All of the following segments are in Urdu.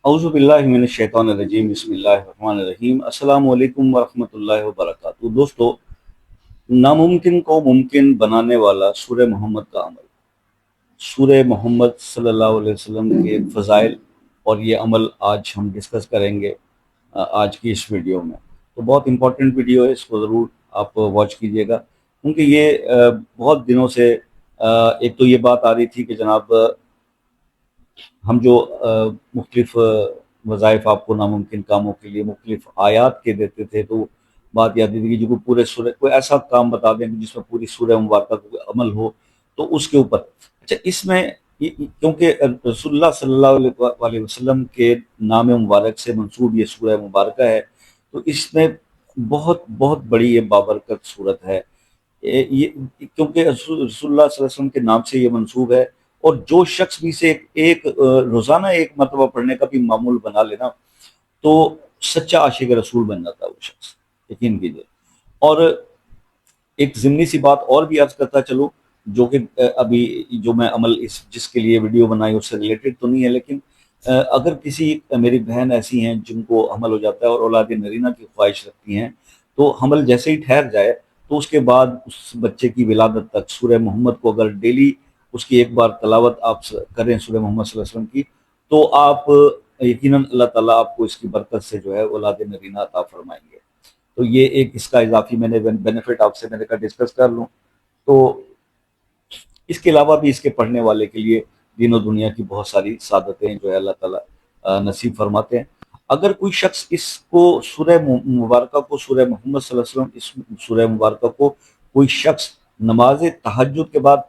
اعوذ باللہ من الشیطان الرجیم بسم اللہ الرحمن الرحیم السلام علیکم ورحمۃ اللہ وبرکاتہ دوستو، ناممکن کو ممکن بنانے والا سورہ محمد کا عمل، سورہ محمد صلی اللہ علیہ وسلم کے فضائل، اور یہ عمل آج ہم ڈسکس کریں گے آج کی اس ویڈیو میں۔ تو بہت امپورٹنٹ ویڈیو ہے، اس کو ضرور آپ واچ کیجئے گا، کیونکہ یہ بہت دنوں سے ایک تو یہ بات آ رہی تھی کہ جناب ہم جو مختلف وظائف آپ کو ناممکن کاموں کے لیے مختلف آیات کے دیتے تھے، تو بات یاد تھی کہ جو پورے سورہ کوئی ایسا کام بتا دیں جس میں پوری سورہ مبارکہ کو عمل ہو، تو اس کے اوپر اچھا اس میں کیونکہ رسول اللہ صلی اللہ علیہ وسلم کے نام مبارک سے منسوب یہ سورہ مبارکہ ہے، تو اس میں بہت بہت بڑی یہ بابرکت صورت ہے۔ یہ کیونکہ رسول اللہ صلی اللہ علیہ وسلم کے نام سے یہ منسوب ہے، اور جو شخص بھی سے ایک روزانہ ایک مرتبہ پڑھنے کا بھی معمول بنا لینا، تو سچا عاشق رسول بن جاتا ہے وہ شخص، یقین کیجیے۔ اور ایک ضمنی سی بات اور بھی عرض کرتا چلوں، جو کہ ابھی جو میں عمل جس کے لیے ویڈیو بنائی اس سے ریلیٹڈ تو نہیں ہے، لیکن اگر کسی میری بہن ایسی ہیں جن کو حمل ہو جاتا ہے اور اولاد نرینہ کی خواہش رکھتی ہیں، تو حمل جیسے ہی ٹھہر جائے تو اس کے بعد اس بچے کی ولادت تک سورہ محمد کو اگر ڈیلی اس کی ایک بار تلاوت آپ کریں سورہ محمد صلی اللہ علیہ وسلم کی، تو آپ یقیناً اللہ تعالیٰ آپ کو اس کی برکت سے جو ہے اولاد نرینہ عطا فرمائیں گے۔ تو یہ ایک اس کا اضافی میں نے بینیفٹ آپ سے میں نے کہا ڈسکس کر لوں۔ تو اس کے علاوہ بھی اس کے پڑھنے والے کے لیے دین و دنیا کی بہت ساری سعادتیں جو ہے اللہ تعالیٰ نصیب فرماتے ہیں۔ اگر کوئی شخص اس کو سورہ مبارکہ کو سورہ محمد صلی اللہ علیہ وسلم اس سورہ مبارکہ کو کوئی شخص نماز تہجد کے بعد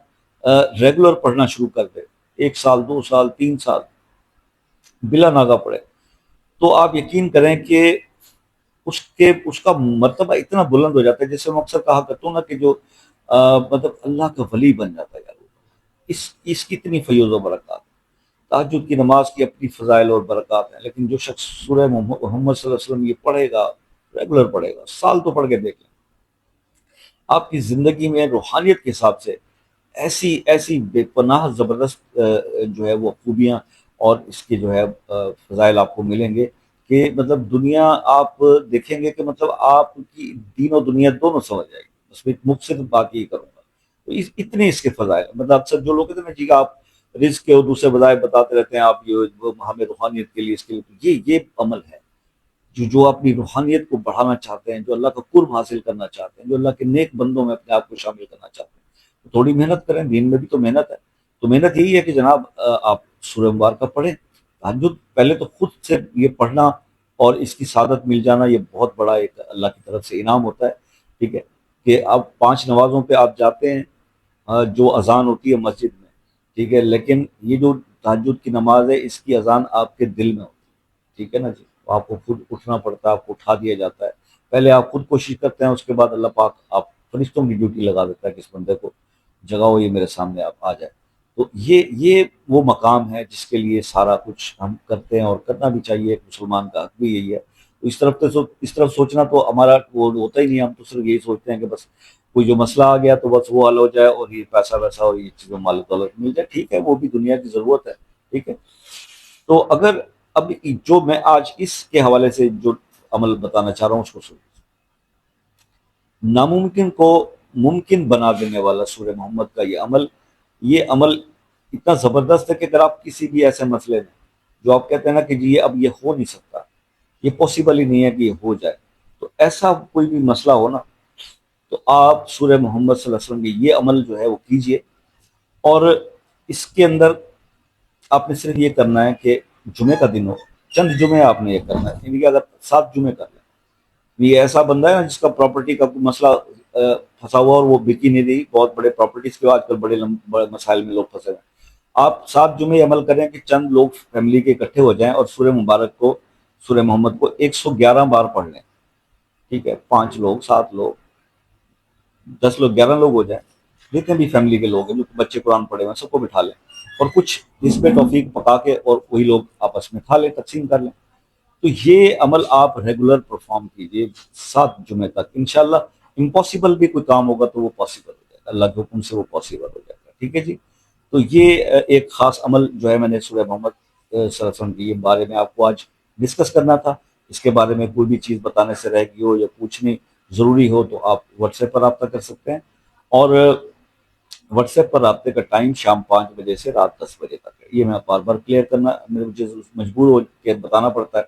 ریگولر پڑھنا شروع کر دے، 1 سال 2 سال 3 سال بلا ناغہ پڑھے، تو آپ یقین کریں کہ اس کا مرتبہ اتنا بلند ہو جاتا ہے، جیسے میں اکثر کہا کرتا ہوں نا کہ جو مطلب اللہ کا ولی بن جاتا ہے یار، اس کی اتنی فیوز و برکات۔ تہجد کی نماز کی اپنی فضائل اور برکات ہیں، لیکن جو شخص سورہ محمد صلی اللہ علیہ وسلم یہ پڑھے گا، ریگولر پڑھے گا، سال تو پڑھ کے دیکھ لیں، آپ کی زندگی میں روحانیت کے حساب سے ایسی ایسی بے پناہ زبردست جو ہے وہ خوبیاں اور اس کے جو ہے فضائل آپ کو ملیں گے کہ مطلب دنیا آپ دیکھیں گے کہ مطلب آپ کی دین و دنیا دونوں سمجھ جائے گی۔ اس میں مختصر بات یہ کروں گا، تو اتنے اس کے فضائل مطلب اکثر جو لوگ کہتے ہیں نا جی آپ رزق کے اور دوسرے وظائف بتاتے رہتے ہیں، آپ یہ ہمیں روحانیت کے لیے اس کے لیے یہ عمل ہے جو اپنی روحانیت کو بڑھانا چاہتے ہیں، جو اللہ کا قرب حاصل کرنا چاہتے ہیں، جو اللہ کے نیک بندوں میں اپنے آپ کو شامل کرنا چاہتے ہیں، تو تھوڑی محنت کریں، دین میں بھی تو محنت ہے۔ تو محنت یہی ہے کہ جناب آپ سورہ مبارکہ پڑھیں تہجد، پہلے تو خود سے یہ پڑھنا اور اس کی سعادت مل جانا یہ بہت بڑا ایک اللہ کی طرف سے انعام ہوتا ہے، ٹھیک ہے، کہ آپ 5 نمازوں پہ آپ جاتے ہیں، جو اذان ہوتی ہے مسجد میں، ٹھیک ہے، لیکن یہ جو تہجد کی نماز ہے اس کی اذان آپ کے دل میں ہوتی ہے، ٹھیک ہے نا جی، آپ کو خود اٹھنا پڑتا ہے، آپ کو اٹھا دیا جاتا ہے، پہلے آپ خود کوشش کرتے ہیں، اس کے بعد اللہ پاک آپ فرشتوں کی ڈیوٹی لگا دیتا ہے کہ اس بندے کو جگاؤ، یہ میرے سامنے آپ آ جائے۔ تو یہ وہ مقام ہے جس کے لیے سارا کچھ ہم کرتے ہیں، اور کرنا بھی چاہیے، ایک مسلمان کا حق بھی یہی ہے۔ تو اس طرف سوچنا تو ہمارا وہ ہوتا ہی نہیں، ہم تو صرف یہی سوچتے ہیں کہ بس کوئی جو مسئلہ آ گیا تو بس وہ حل ہو جائے اور یہ پیسہ ویسا اور یہ چیزیں مال و دولت مل جائے، ٹھیک ہے، وہ بھی دنیا کی ضرورت ہے، ٹھیک ہے۔ تو اگر اب جو میں آج اس کے حوالے سے جو عمل بتانا چاہ رہا ہوں اس کو سنیں، ناممکن کو ممکن بنا دینے والا سورہ محمد کا یہ عمل اتنا زبردست ہے کہ اگر آپ کسی بھی ایسے مسئلے میں جو آپ کہتے ہیں نا کہ جی اب یہ ہو نہیں سکتا، یہ پاسبل ہی نہیں ہے کہ یہ ہو جائے، تو ایسا کوئی بھی مسئلہ ہو نا، تو آپ سورہ محمد صلی اللہ علیہ وسلم کی یہ عمل جو ہے وہ کیجئے، اور اس کے اندر آپ نے صرف یہ کرنا ہے کہ جمعے کا دن ہو، چند جمعے آپ نے یہ کرنا ہے، یعنی کہ اگر 7 جمعے کر لیں، یہ ایسا بندہ ہے نا جس کا پراپرٹی کا مسئلہ پھنسا ہوا اور وہ بکی نہیں رہی، بہت بڑے پراپرٹیز کے آج کل بڑے مسائل میں لوگ پھنسے ہیں، آپ 7 جمعے عمل کریں کہ چند لوگ فیملی کے اکٹھے ہو جائیں اور سورہ مبارک کو سورہ محمد کو 111 بار پڑھ لیں، ٹھیک ہے، 5 لوگ 7 لوگ 10 لوگ 11 لوگ ہو جائیں، جتنے بھی فیملی کے لوگ ہیں جو بچے قرآن پڑھے ہوئے ہیں سب کو بٹھا لیں، اور کچھ اس پہ توفیق پکا کے اور وہی لوگ آپس میں کھا لیں، تقسیم کر لیں۔ تو یہ عمل آپ ریگولر پرفارم کیجئے 7 جمعے تک، انشاءاللہ امپاسبل بھی کوئی کام ہوگا تو وہ پاسبل ہو جائے گا، اللہ کے حکم سے وہ پاسبل ہو جائے گا، ٹھیک ہے جی۔ تو یہ ایک خاص عمل جو ہے میں نے سورہ محمد صلی اللہ علیہ وسلم کے بارے میں آپ کو آج ڈسکس کرنا تھا۔ اس کے بارے میں کوئی بھی چیز بتانے سے رہ گئی ہو یا پوچھنی ضروری ہو تو آپ واٹس ایپ پر رابطہ کر سکتے ہیں، اور واٹس ایپ پر رابطے کا ٹائم شام 5 بجے سے رات 10 بجے تک ہے۔ یہ میں بار بار کلیئر کرنا مجھے مجبور ہو کے بتانا پڑتا ہے۔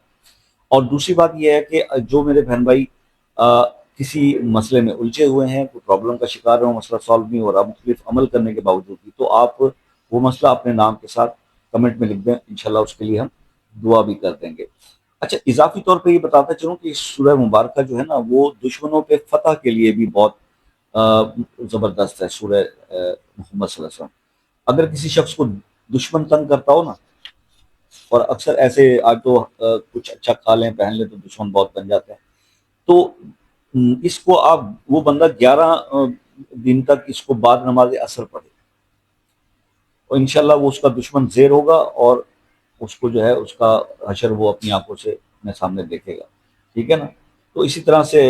اور دوسری بات یہ ہے کہ جو میرے بہن بھائی کسی مسئلے میں الجھے ہوئے ہیں، کوئی پرابلم کا شکار ہو، مسئلہ سالو نہیں ہو رہا مختلف عمل کرنے کے باوجود بھی، تو آپ وہ مسئلہ اپنے نام کے ساتھ کمنٹ میں لکھ دیں، انشاءاللہ اس کے لیے ہم دعا بھی کر دیں گے۔ اچھا، اضافی طور پہ یہ بتاتا چلوں کہ اس سورہ مبارکہ جو ہے نا وہ دشمنوں پہ فتح کے لیے بھی بہت زبردست ہے۔ سورہ محمد صلی اللہ علیہ وسلم، اگر کسی شخص کو دشمن تنگ کرتا ہو نا، اور اکثر ایسے آج تو کچھ اچھا کھا لیں پہن لیں تو دشمن بہت بن جاتے ہیں، تو اس کو آپ وہ بندہ 11 دن تک اس کو بعد نماز عصر پڑھے، اور انشاءاللہ وہ اس کا دشمن زیر ہوگا، اور اس کو جو ہے اس کا حشر وہ اپنی آنکھوں سے اپنے سامنے دیکھے گا، ٹھیک ہے نا۔ تو اسی طرح سے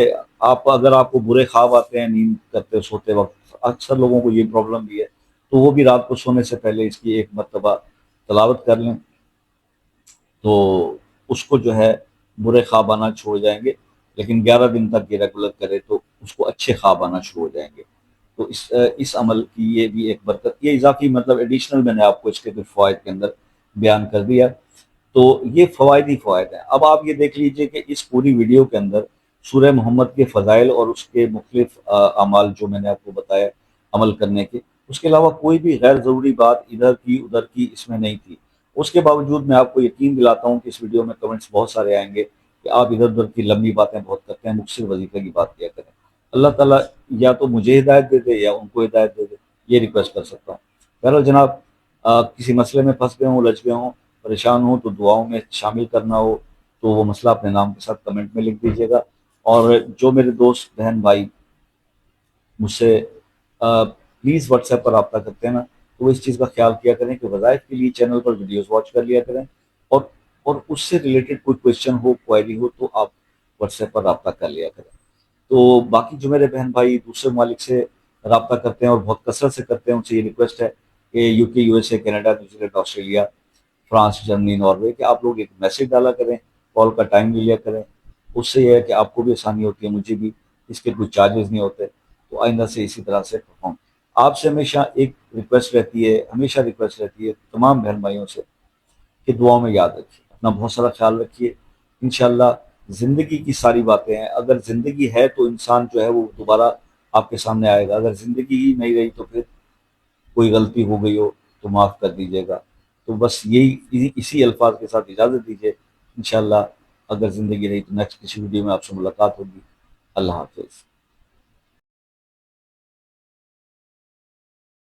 اگر آپ کو برے خواب آتے ہیں نیند کرتے سوتے وقت، اکثر لوگوں کو یہ پرابلم بھی ہے، تو وہ بھی رات کو سونے سے پہلے اس کی ایک مرتبہ تلاوت کر لیں، تو اس کو جو ہے برے خواب آنا چھوڑ جائیں گے۔ لیکن 11 دن تک یہ ریگولر کرے تو اس کو اچھے خواب آنا شروع ہو جائیں گے۔ تو اس عمل کی یہ بھی ایک برکت، یہ اضافی مطلب ایڈیشنل میں نے آپ کو اس کے کچھ فوائد کے اندر بیان کر دیا۔ تو یہ فوائد ہی فوائد ہیں۔ اب آپ یہ دیکھ لیجئے کہ اس پوری ویڈیو کے اندر سورہ محمد کے فضائل اور اس کے مختلف اعمال جو میں نے آپ کو بتایا عمل کرنے کے، اس کے علاوہ کوئی بھی غیر ضروری بات ادھر کی ادھر کی اس میں نہیں تھی۔ اس کے باوجود میں آپ کو یقین دلاتا ہوں کہ اس ویڈیو میں کمنٹس بہت سارے آئیں گے کہ آپ ادھر ادھر کی لمبی باتیں بہت کرتے ہیں، مختصر وظیفے کی بات کیا کریں۔ اللہ تعالیٰ یا تو مجھے ہدایت دے دے یا ان کو ہدایت دے دے، یہ ریکویسٹ کر سکتا ہوں۔ بہرحال جناب، کسی مسئلے میں پھنس گئے ہوں، الجھ گئے ہوں، پریشان ہوں، تو دعاؤں میں شامل کرنا ہو تو وہ مسئلہ اپنے نام کے ساتھ کمنٹ میں لکھ دیجیے گا۔ اور جو میرے دوست بہن بھائی مجھ سے پلیز واٹس ایپ پر رابطہ کرتے ہیں نا، تو وہ اس چیز کا خیال کیا کریں کہ وظائف کے لیے چینل پر ویڈیوز واچ کر لیا کریں، اور اس سے ریلیٹڈ کوئی کویشچن ہو، کوئری ہو، تو آپ واٹس ایپ پر رابطہ کر لیا کریں۔ تو باقی جو میرے بہن بھائی دوسرے ممالک سے رابطہ کرتے ہیں اور بہت کثرت سے کرتے ہیں، ان سے یہ ریکویسٹ ہے کہ یو کے، U S A, Canada, New Zealand, Australia, France, Germany, Norway, کہ آپ لوگ ایک میسج ڈالا کریں، کال کا ٹائم لے لیا کریں۔ اس سے یہ ہے کہ آپ کو بھی آسانی ہوتی ہے، مجھے بھی، اس کے کوئی چارجز نہیں ہوتے۔ تو آئندہ سے اسی طرح سے پرفارم۔ آپ سے ہمیشہ ایک ریکویسٹ رہتی ہے، ہمیشہ ریکویسٹ رہتی ہے تمام بہن بھائیوں سے کہ دعاؤں میں یاد رکھیے، اپنا بہت سارا خیال رکھیے۔ انشاءاللہ زندگی کی ساری باتیں ہیں، اگر زندگی ہے تو انسان جو ہے وہ دوبارہ آپ کے سامنے آئے گا، اگر زندگی ہی نہیں رہی تو پھر کوئی غلطی ہو گئی ہو تو معاف کر دیجیے گا۔ تو بس یہی اسی الفاظ کے ساتھ اجازت دیجیے۔ انشاءاللہ اگر زندگی رہی تو نیکسٹ کسی ویڈیو میں آپ سے ملاقات ہوگی۔ اللہ حافظ۔